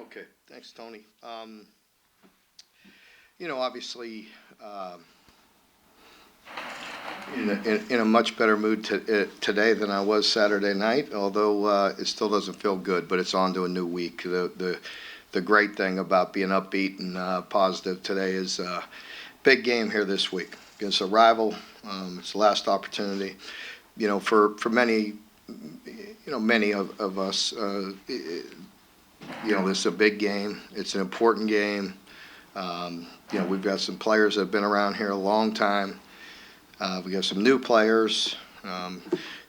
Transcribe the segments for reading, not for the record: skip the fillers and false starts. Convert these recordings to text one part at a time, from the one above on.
Okay, thanks, Tony. Obviously, in a much better mood today than I was Saturday night, although it still doesn't feel good, but it's on to a new week. The great thing about being upbeat and positive today is big game here this week against a rival. It's the last opportunity. For many, many of us, this is a big game. It's an important game. We've got some players that have been around here a long time. We got some new players.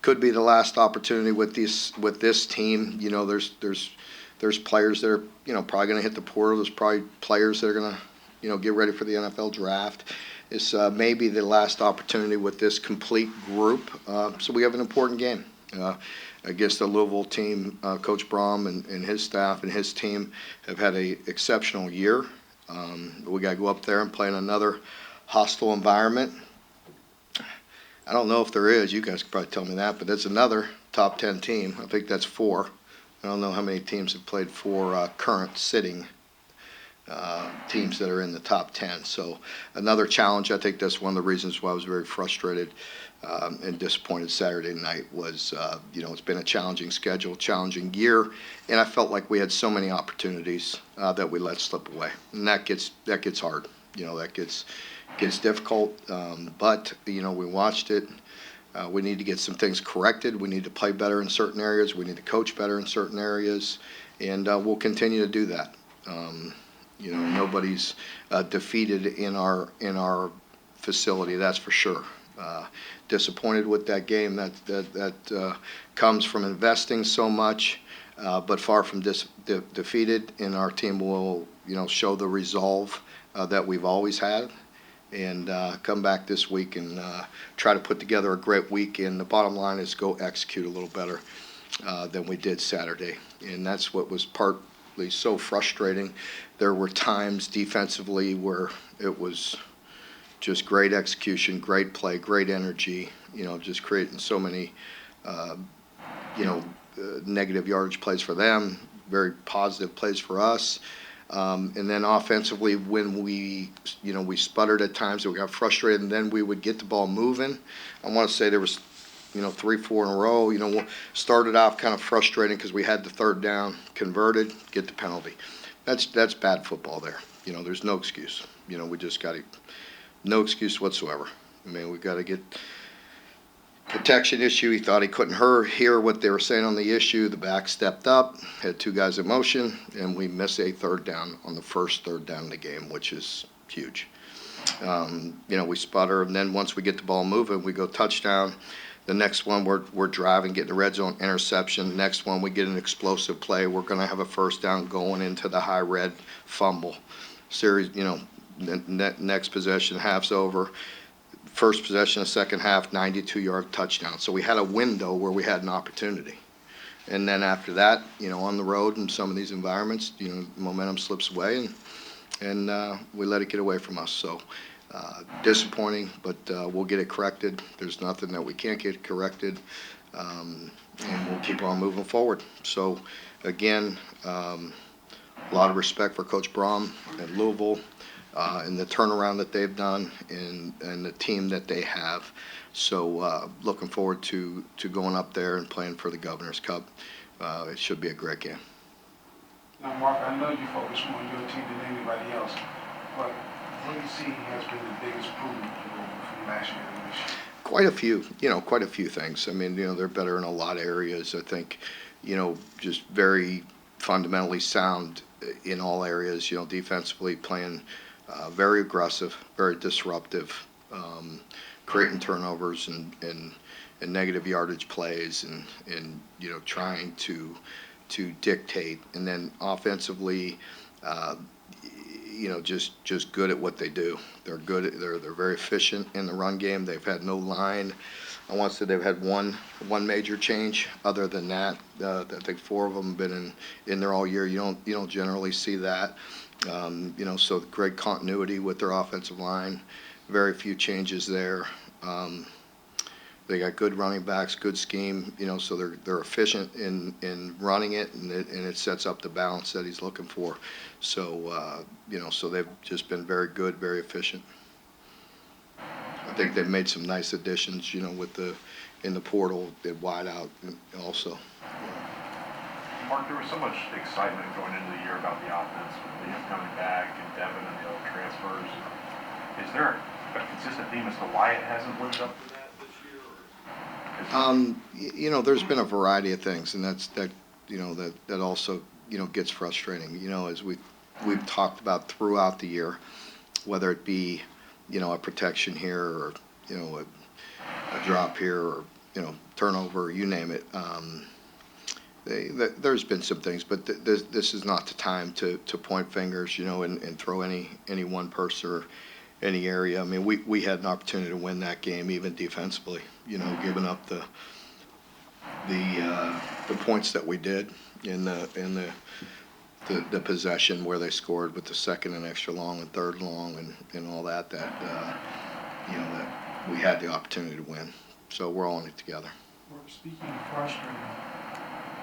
Could be the last opportunity with this team. There's players that are probably going to hit the portal. There's probably players that are going to get ready for the NFL draft. It's maybe the last opportunity with this complete group. So we have an important game against the Louisville team. Coach Brom and his staff and his team have had an exceptional year. We got to go up there and play in another hostile environment. I don't know if there is. You guys could probably tell me that, but that's another top 10 team. I think that's 4. I don't know how many teams have played 4 current sitting teams that are in the top 10. So another challenge. I think that's one of the reasons why I was very frustrated and disappointed Saturday night was, it's been a challenging schedule, challenging year, and I felt like we had so many opportunities that we let slip away, and that gets hard. That gets difficult. But we watched it. We need to get some things corrected. We need to play better in certain areas. We need to coach better in certain areas, and we'll continue to do that. Nobody's defeated in our facility, that's for sure. Disappointed with that game. That comes from investing so much, but far from defeated. And our team will, show the resolve that we've always had, and come back this week and try to put together a great week. And the bottom line is go execute a little better than we did Saturday, and that's what was partly so frustrating. There were times defensively where it was just great execution, great play, great energy, just creating so many, negative yardage plays for them, very positive plays for us. And then offensively, when we sputtered at times, we got frustrated, and then we would get the ball moving. I want to say there was, 3, 4 in a row. Started off kind of frustrating because we had the third down, converted, get the penalty. That's bad football there. There's no excuse. We just got to, no excuse whatsoever. I mean, we got to get protection issue. He thought he couldn't hear what they were saying on the issue. The back stepped up, had 2 guys in motion, and we missed a third down on the first third down of the game, which is huge. We sputter, and then once we get the ball moving, we go touchdown. The next one, we're driving, getting the red zone, interception. Next one, we get an explosive play. We're going to have a first down going into the high red, fumble. Series, next possession, half's over. First possession of second half, 92-yard touchdown. So we had a window where we had an opportunity. And then after that, on the road in some of these environments, momentum slips away, and we let it get away from us. So disappointing, but we'll get it corrected. There's nothing that we can't get corrected, and we'll keep on moving forward. So again, a lot of respect for Coach Brom at Louisville. And the turnaround that they've done and the team that they have. So looking forward to going up there and playing for the Governor's Cup. It should be a great game. Now, Mark, I know you focus more on your team than anybody else, but what do you see has been the biggest improvement from last year to this year? Quite a few things. I mean, they're better in a lot of areas. I think, just very fundamentally sound in all areas. Defensively playing very aggressive, very disruptive, creating turnovers and negative yardage plays, and trying to dictate. And then offensively, just good at what they do. They're good. They're very efficient in the run game. They've had no line. I want to say they've had one major change. Other than that, I think 4 of them have been in there all year. You don't generally see that. So great continuity with their offensive line. Very few changes there. They got good running backs, good scheme, so they're efficient in running it, and it sets up the balance that he's looking for. So, so they've just been very good, very efficient. I think they've made some nice additions, in the portal, did wide out also. Mark, there was so much excitement going into the year about the offense with Liam coming back and Devin and the other transfers. Is there a consistent theme as to why it hasn't lived up to that this year? There's been a variety of things, and that also gets frustrating. As we've talked about throughout the year, whether it be a protection here or a drop here or turnover, you name it. There's been some things, but this is not the time to point fingers, and throw any one person or any area. I mean, we had an opportunity to win that game, even defensively, giving up the points that we did in the possession where they scored with the second and extra long and third long and all that that we had the opportunity to win. So we're all in it together. We're speaking of frustrating.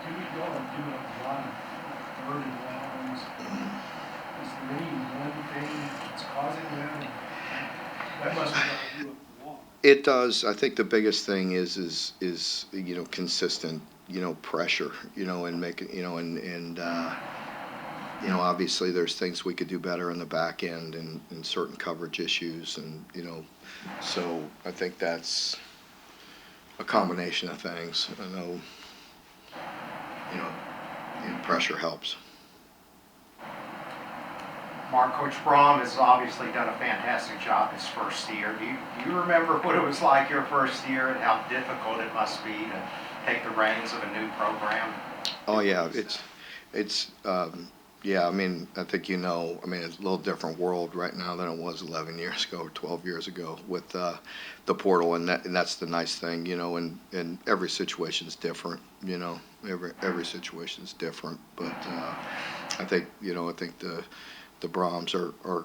Do we go and do a lot of third and downs? Is there any one thing that's causing that? That must have got to do with the law. It does. I think the biggest thing is consistent pressure, and making and obviously there's things we could do better in the back end and certain coverage issues, and so I think that's a combination of things. I know pressure helps. Mark, Coach Braum has obviously done a fantastic job his first year. Do you remember what it was like your first year and how difficult it must be to take the reins of a new program? Oh yeah, yeah. I mean, I think it's a little different world right now than it was 11 years ago or 12 years ago with the portal, and that's the nice thing, and every situation's different, every situation's different, but I think the Brahms are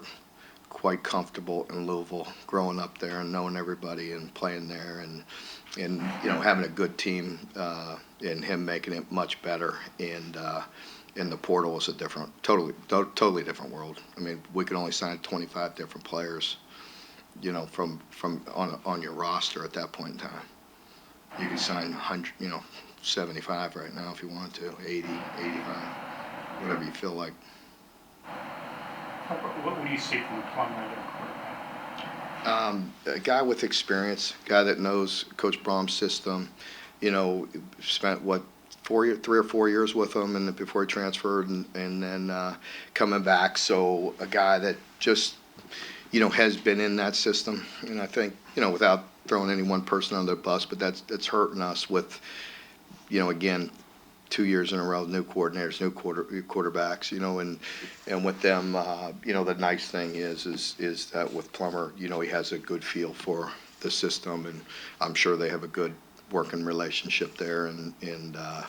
quite comfortable in Louisville, growing up there and knowing everybody and playing there, and having a good team, and him making it much better, and the portal is a totally different world. I mean, we could only sign 25 different players, from on your roster at that point in time. You could sign 100, 75 right now if you wanted to, 80, 85, whatever you feel like. What do you see from Plummer at quarterback? A guy with experience, guy that knows Coach Braum's system, spent 3 or 4 years with him, and before he transferred, and then coming back. So a guy that just has been in that system, and I think without throwing any one person under the bus, but that's hurting us with again 2 years in a row, new coordinators, new quarterbacks, and with them, the nice thing is that with Plummer, he has a good feel for the system, and I'm sure they have a good working relationship there, and I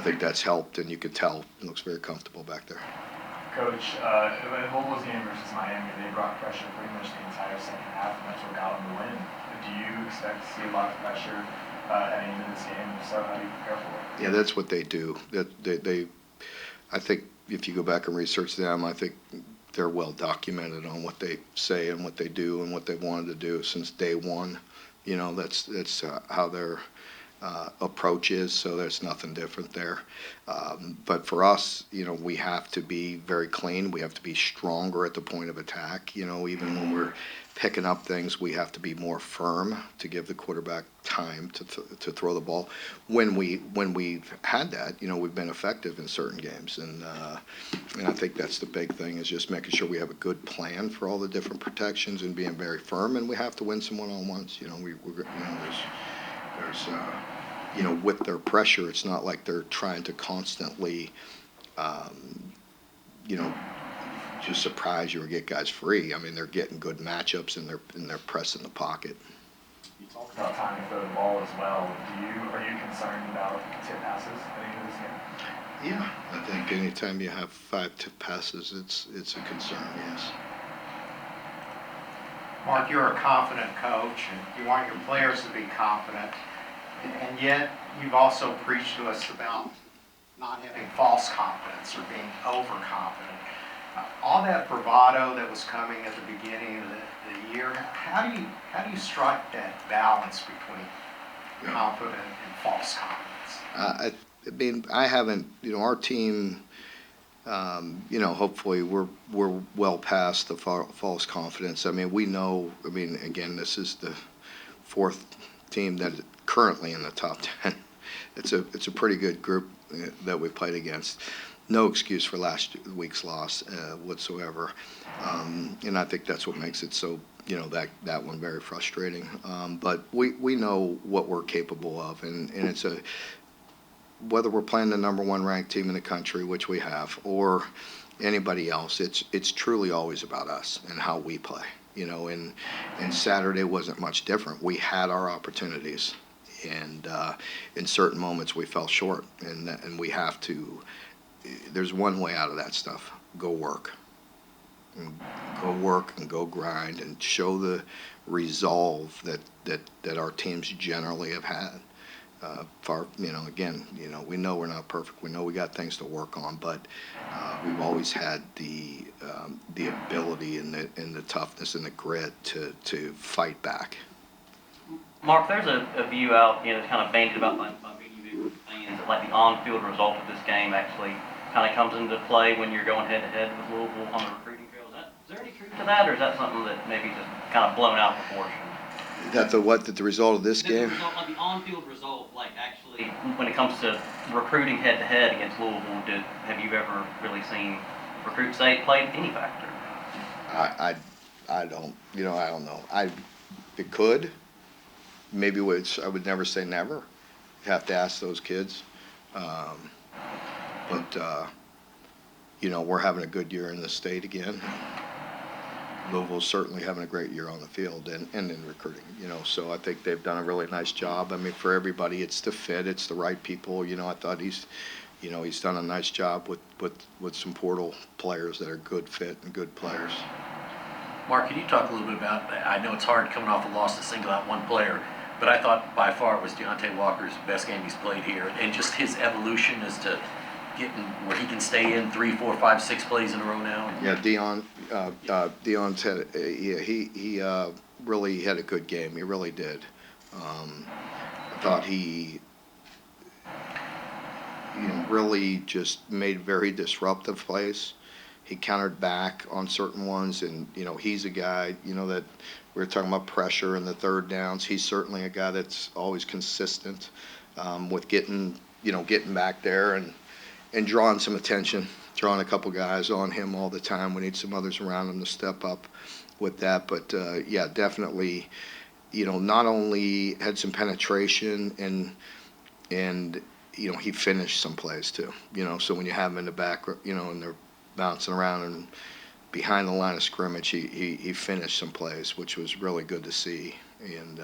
think that's helped, and you can tell it looks very comfortable back there. Coach, in Louisville's game versus Miami, they brought pressure pretty much the entire second half, and that's what got them the win. Do you expect to see a lot of pressure heading into this game? If so, how do you prepare for it? Yeah, that's what they do. I think if you go back and research them, I think they're well documented on what they say and what they do and what they wanted to do since day one. That's how their approach is, so there's nothing different there. But for us, we have to be very clean. We have to be stronger at the point of attack. Even when we're picking up things, we have to be more firm to give the quarterback time to throw the ball. When we've had that, we've been effective in certain games, and I think that's the big thing, is just making sure we have a good plan for all the different protections and being very firm. And we have to win some one-on-ones. There's with their pressure, it's not like they're trying to constantly, just surprise you or get guys free. I mean, they're getting good matchups, and they're pressing the pocket. You talked about time to throw the ball as well. Are you concerned about tip passes heading into this game? Yeah, I think anytime you have 5 tip passes, it's a concern. Yes. Mark, you're a confident coach, and you want your players to be confident, and yet you've also preached to us about not having false confidence or being overconfident. All that bravado that was coming at the beginning of the year, how do you strike that balance between confident and false confidence? I mean, I haven't, our team, hopefully we're well past the false confidence. I mean, we know, again, this is the fourth team that currently in the top 10. It's a pretty good group that we played against. No excuse for last week's loss whatsoever. And I think that's what makes it so, that one very frustrating. But we know what we're capable of, and it's whether we're playing the number one ranked team in the country, which we have, or anybody else, it's truly always about us and how we play. And Saturday wasn't much different. We had our opportunities, and in certain moments we fell short, and we have to. There's one way out of that stuff: go work, and go grind, and show the resolve that our teams generally have had. Again, we know we're not perfect. We know we got things to work on, but we've always had the ability and the toughness and the grit to fight back. Mark, there's a view out, that's kind of bandied about by BU fans that like the on-field result of this game actually kind of comes into play when you're going head-to-head with Louisville on the recruiting trail. Is there any truth to that, or is that something that maybe just kind of blown out of proportion? That the result of this game? The on-field result, like actually, when it comes to recruiting head-to-head against Louisville, have you ever really seen recruits say it played any factor? I don't, I don't know. It could. Maybe I would never say never. You have to ask those kids. But we're having a good year in the state again. Louisville's certainly having a great year on the field and in recruiting, so I think they've done a really nice job. I mean, for everybody, it's the fit, it's the right people. I thought he's done a nice job with some portal players that are good fit and good players. Mark, can you talk a little bit about, I know it's hard coming off a loss to single out one player, but I thought by far it was Deontay Walker's best game he's played here, and just his evolution as to getting where he can stay in 3, 4, 5, 6 plays in a row now. Yeah, Deon's had, he really had a good game. He really did. I thought he really just made very disruptive plays. He countered back on certain ones, and he's a guy that we were talking about pressure and the third downs. He's certainly a guy that's always consistent with getting back there and drawing some attention, drawing a couple guys on him all the time. We need some others around him to step up with that. But, yeah, definitely, not only had some penetration and he finished some plays too. So when you have him in the back, and they're bouncing around and behind the line of scrimmage, he finished some plays, which was really good to see. And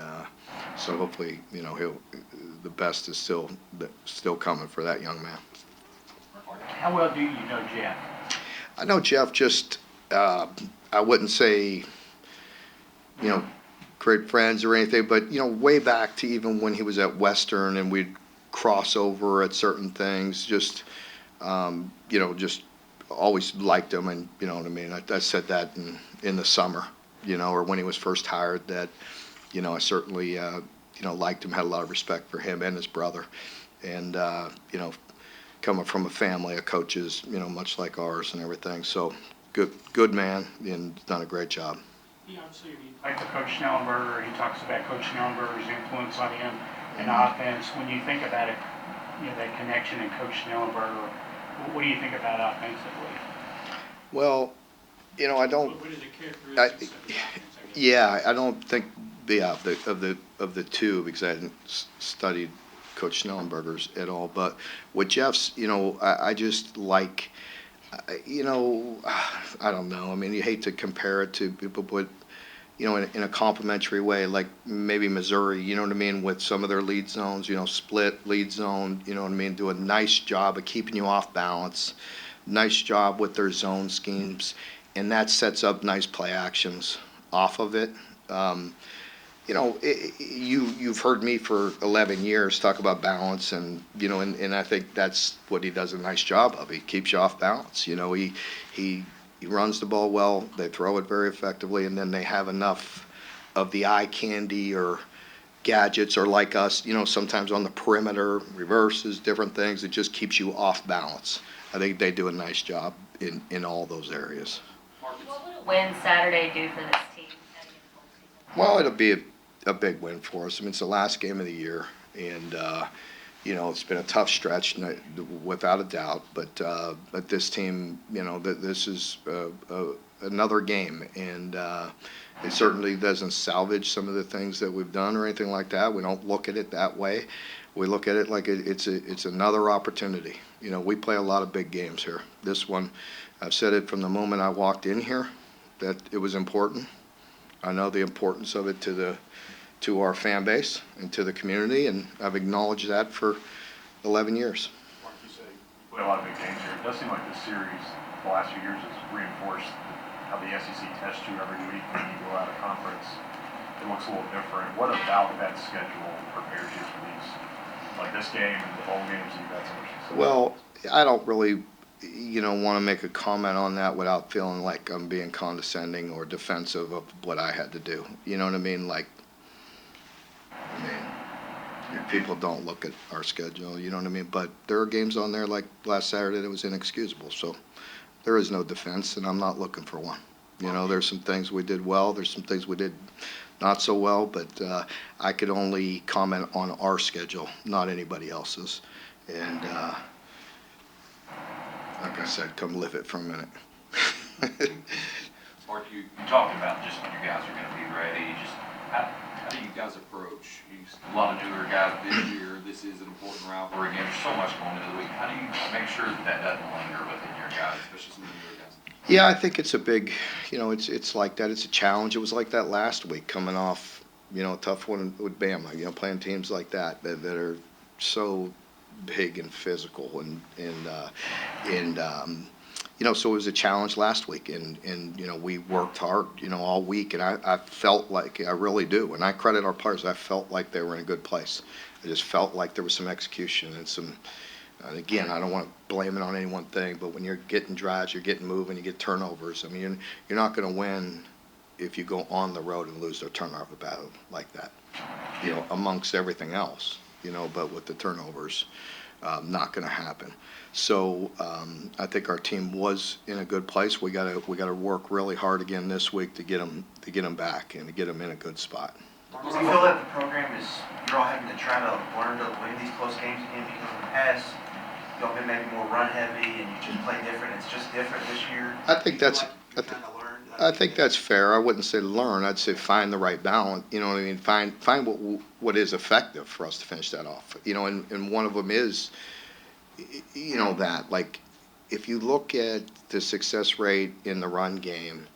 so hopefully, the best is still coming for that young man. How well do you know Jeff? I know Jeff just, I wouldn't say, great friends or anything, but, way back to even when he was at Western and we'd cross over at certain things, just, just always liked him. And, you know what I mean? I said that in the summer, or when he was first hired, that, I certainly, liked him, had a lot of respect for him and his brother. And, coming from a family of coaches, much like ours and everything. So good man, and done a great job. Yeah, obviously, he liked to Coach Schnellenberger. He talks about Coach Schnellenberger's influence on him in offense. When you think about it, that connection in Coach Schnellenberger, what do you think about offensively? Well, I don't. What is the characteristics of the offense? Yeah, I don't think of the two, because I hadn't studied Coach Schnellenberger's at all. But with Jeff's, I just like, I don't know. I mean, you hate to compare it to people, but in a complimentary way, like maybe Missouri, you know what I mean, with some of their lead zones, split lead zone, you know what I mean, do a nice job of keeping you off balance, nice job with their zone schemes, and that sets up nice play actions off of it. You've heard me for 11 years talk about balance, and I think that's what he does a nice job of. He keeps you off balance. He runs the ball well. They throw it very effectively, and then they have enough of the eye candy or gadgets, or like us, sometimes on the perimeter, reverses, different things. It just keeps you off balance. I think they do a nice job in all those areas. What would a win Saturday do for this team heading into postseason? Well, it'll be a big win for us. I mean, it's the last game of the year, and it's been a tough stretch, without a doubt. But this team, this is another game, and it certainly doesn't salvage some of the things that we've done or anything like that. We don't look at it that way. We look at it like it's another opportunity. We play a lot of big games here. This one, I've said it from the moment I walked in here that it was important. I know the importance of it to our fan base and to the community, and I've acknowledged that for 11 years. Like you say, you play a lot of big games here. It does seem like this series, the last few years, has reinforced how the SEC tests you every week when you go out of conference. It looks a little different. What about that schedule prepares you for these, like this game and the bowl games that you've had so much success? Well, I don't really, want to make a comment on that without feeling like I'm being condescending or defensive of what I had to do. You know what I mean? People don't look at our schedule, you know what I mean? But there are games on there like last Saturday that was inexcusable. So there is no defense, and I'm not looking for one. There's some things we did well. There's some things we did not so well. But I could only comment on our schedule, not anybody else's. And like I said, come live it for a minute. Mark, you talked about just when you guys are going to be ready. Just how do you guys approach? A lot of newer guys this year. This is an important rivalry game. There's so much going into the week. How do you make sure that doesn't linger within your guys, especially some of the newer guys? Yeah, I think it's a big, it's like that. It's a challenge. It was like that last week, coming off, a tough one with Bama. Playing teams like that are so big and physical, so it was a challenge last week, and we worked hard, all week, and I felt like, I really do, and I credit our players. I felt like they were in a good place. I just felt like there was some execution and some. And again, I don't want to blame it on any one thing, but when you're getting drives, you're getting moving, you get turnovers. I mean, you're not going to win if you go on the road and lose their turnover battle like that. Amongst everything else, but with the turnovers, not going to happen. So I think our team was in a good place. We got to work really hard again this week to get them back and to get them in a good spot. Do you feel that the program is, you're all having to try to learn to win these close games again, because in the past, y'all been maybe more run heavy and you just play different? It's just different this year. I think that's. I think that's fair. fair. I wouldn't say learn. I'd say find the right balance. You know what I mean? Find what is effective for us to finish that off. And one of them is, that, like, if you look at the success rate in the run game,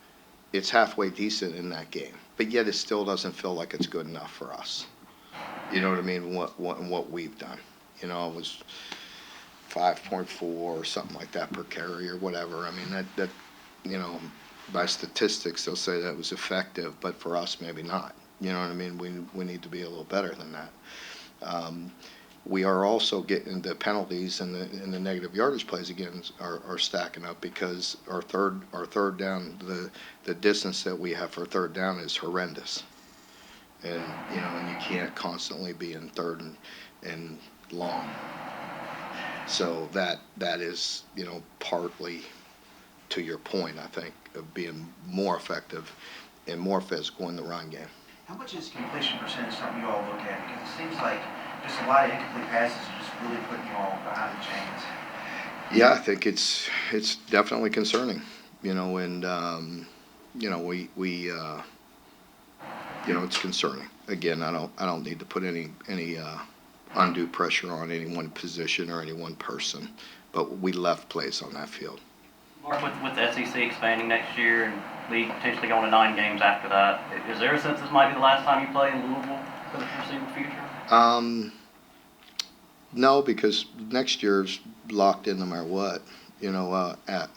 it's halfway decent in that game, but yet it still doesn't feel like it's good enough for us. You know what I mean? What we've done. It was 5.4 or something like that per carry or whatever. I mean, that by statistics they'll say that was effective, but for us maybe not. You know what I mean? We need to be a little better than that. We are also getting the penalties and the negative yardage plays again are stacking up, because our third down, the distance that we have for third down is horrendous. And and you can't constantly be in third and long. So that is, partly to your point, I think, of being more effective and more physical in the run game. How much is completion percentage something you all look at? Because it seems like just a lot of incomplete passes are just really putting you all behind the chains. Yeah, I think it's definitely concerning, it's concerning. Again, I don't need to put any undue pressure on any one position or any one person, but we left plays on that field. Mark, with the SEC expanding next year and league potentially going to 9 games after that, is there a sense this might be the last time you play in Louisville for the foreseeable future? No, because next year's locked in no matter what.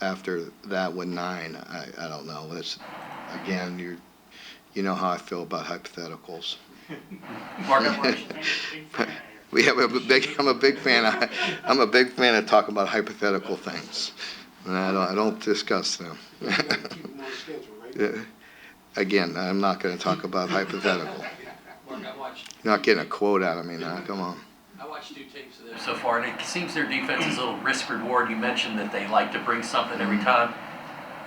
After that with 9, I don't know. It's, again, you know how I feel about hypotheticals. Mark, I watched, I'm a big fan. I'm a big fan of talking about hypothetical things, and I don't discuss them. Yeah. Again, I'm not going to talk about hypothetical. Mark, I watched. You're not getting a quote out of me now. Come on. I watched 2 tapes of them so far, and it seems their defense is a little risk reward. You mentioned that they like to bring something every time.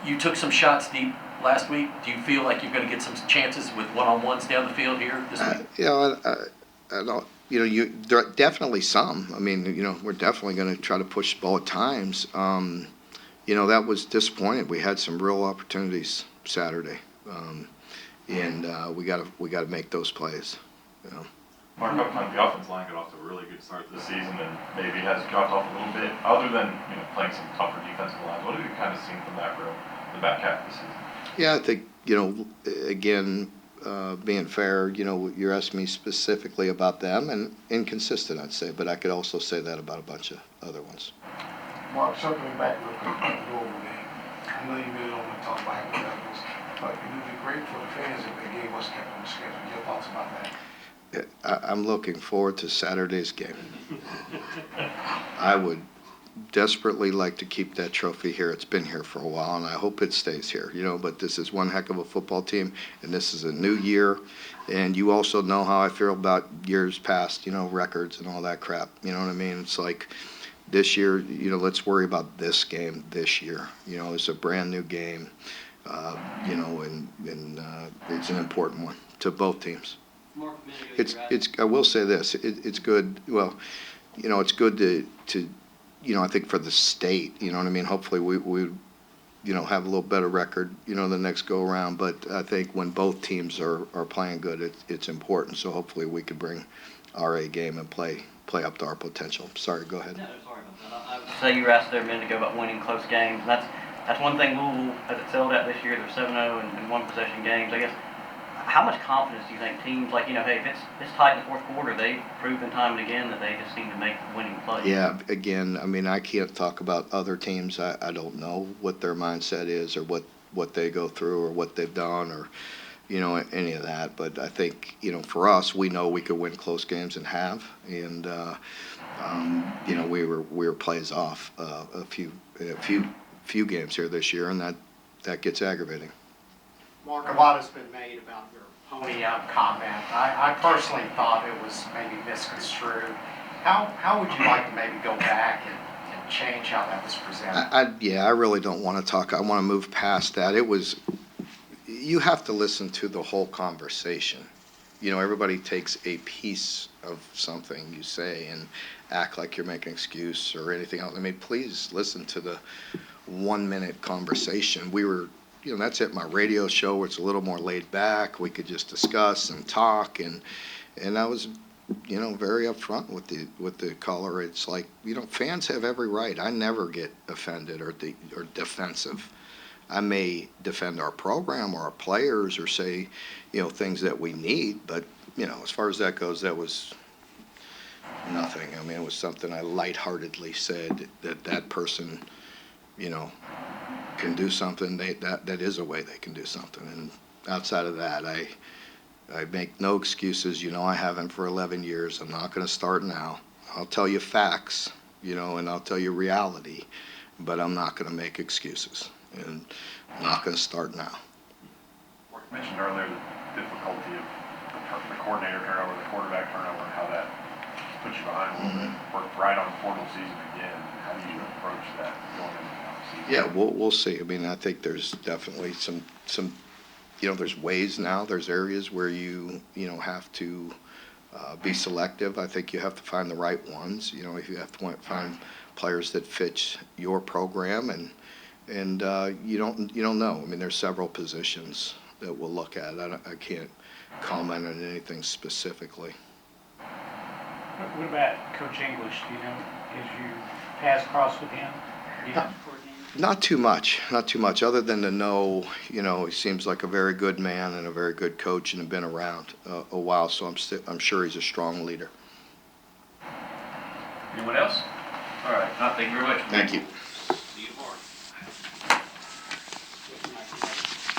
You took some shots deep last week. Do you feel like you're going to get some chances with one-on-ones down the field here this week? You know, I don't. You know, there are definitely some. I mean, you know, we're definitely going to try to push the ball at times. You know, that was disappointing. We had some real opportunities Saturday, and we got to make those plays. You know. Mark, up front, the offensive line got off to a really good start this season and maybe has dropped off a little bit. Other than, you know, playing some tougher defensive lines, what have you kind of seen from that group the back half of the season? Yeah, I think, you know, again, being fair, you know, you're asking me specifically about them, and inconsistent, I'd say, but I could also say that about a bunch of other ones. Mark, circling back real quick on the Louisville game. I know you really don't want to talk about hypotheticals, but it would be great for the fans if they gave us kept on the schedule. Your thoughts about that? I'm looking forward to Saturday's game. I would desperately like to keep that trophy here. It's been here for a while, and I hope it stays here, you know, but this is one heck of a football team, and this is a new year, and you also know how I feel about years past, you know, records and all that crap, you know what I mean? It's like this year, you know, let's worry about this game this year. You know, it's a brand new game, you know, and it's an important one to both teams. I will say this, it's good, well, you know, it's good to you know, I think for the state, you know what I mean, hopefully we you know, have a little better record, you know, the next go around, but I think when both teams are playing good, it's important, so hopefully we could bring our A game and play up to our potential. Sorry, go ahead. No, sorry about that. I would say you were asked there a minute ago about winning close games, and that's one thing Louisville has excelled at this year. They're 7-0 in one possession games, I guess. How much confidence do you think teams like, you know, hey, if it's tight in the fourth quarter, they've proven time and again that they just seem to make winning plays? Yeah, again, I mean, I can't talk about other teams. I don't know what their mindset is or what they go through or what they've done or, you know, any of that. But I think, you know, for us, we know we could win close games and have. And, you know, we were plays off a few games here this year, and that gets aggravating. Mark, a lot has been made about your pony up comment. I personally thought it was maybe misconstrued. How would you like to maybe go back and change how that was presented? I really don't want to talk. I want to move past that. You have to listen to the whole conversation. You know, everybody takes a piece of something you say and act like you're making an excuse or anything else. I mean, please listen to the 1-minute conversation. You know, that's it. My radio show where it's a little more laid back. We could just discuss and talk, and I was, you know, very upfront with the caller. It's like, you know, fans have every right. I never get offended or defensive. I may defend our program or our players or say, you know, things that we need, but you know, as far as that goes, that was nothing. I mean, it was something I lightheartedly said that person, you know, can do something. That is a way they can do something. And outside of that, I make no excuses. You know, I haven't for 11 years. I'm not going to start now. I'll tell you facts, you know, and I'll tell you reality, but I'm not going to make excuses, and I'm not going to start now. Mark, you mentioned earlier the difficulty of the coordinator turnover, the quarterback turnover, and how that puts you behind a little bit. We're right on portal season again. How do you approach that going into the offseason? Yeah, we'll see. I mean, I think there's definitely some, you know, there's ways now. There's areas where you know, have to be selective. I think you have to find the right ones. You know, if you have to find players that fit your program, and you don't know. I mean, there's several positions that we'll look at. I can't comment on anything specifically. What about Coach English? Do you know, as you pass across with him? Not too much, other than to know, you know, he seems like a very good man and a very good coach and have been around a while, so I'm sure he's a strong leader. Anyone else? All right, thank you very much. Thank you.